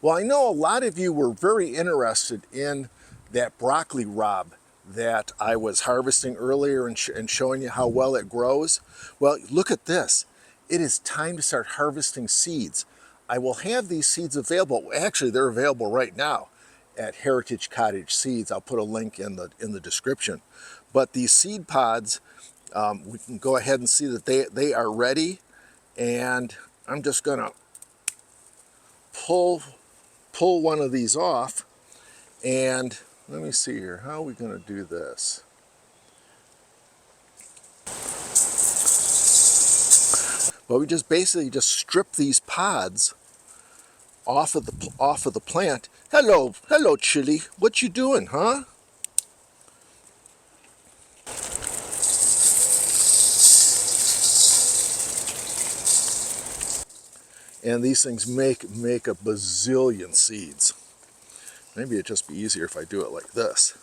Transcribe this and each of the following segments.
Well, I know a lot of you were very interested in that broccoli raab that I was harvesting earlier and showing you how well it grows. Well, look at this. It is time to start harvesting seeds. I will have these seeds available. Actually, they're available right now at Heritage Cottage Seeds. I'll put a link in the description. But these seed pods, we can go ahead and see that they are ready. And I'm just gonna pull one of these off, and let me see here, how are we going to do this? Well, we just basically strip these pods off of the plant. Hello Chili, what you doing, huh? And these things make a bazillion seeds. Maybe it'd just be easier if I do it like this.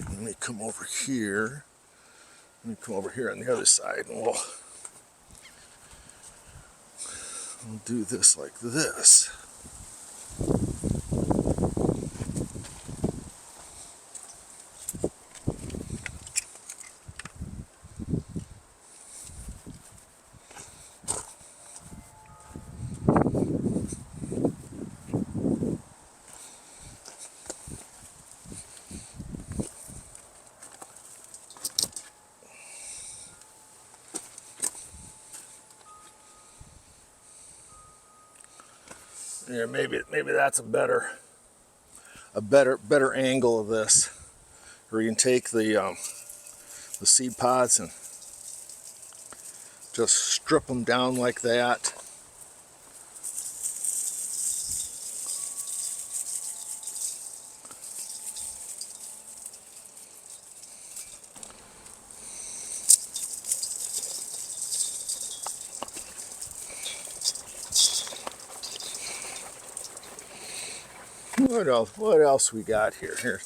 Let me come over here. Let me come over here on the other side, and we'll do this like this. Yeah, maybe that's a better angle of this. Or you can take the seed pods and just strip them down like that. What else we got here? Here.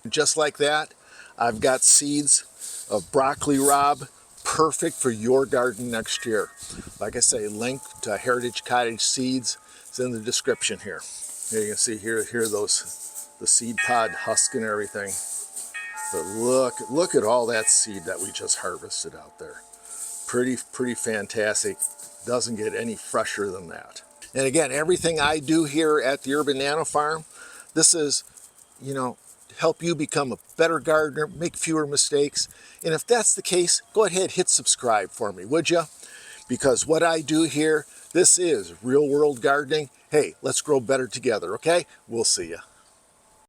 Just like that, I've got seeds of broccoli raab, perfect for your garden next year. Like I say, link to Heritage Cottage Seeds is in the description here. Here you can see here the seed pod husk and everything. But look at all that seed that we just harvested out there. Pretty fantastic. Doesn't get any fresher than that. And again, everything I do here at the Urban Nano Farm, this is, help you become a better gardener, make fewer mistakes. And if that's the case, go ahead, hit subscribe for me, would you? Because what I do here, this is real world gardening. Hey, let's grow better together, okay? We'll see ya.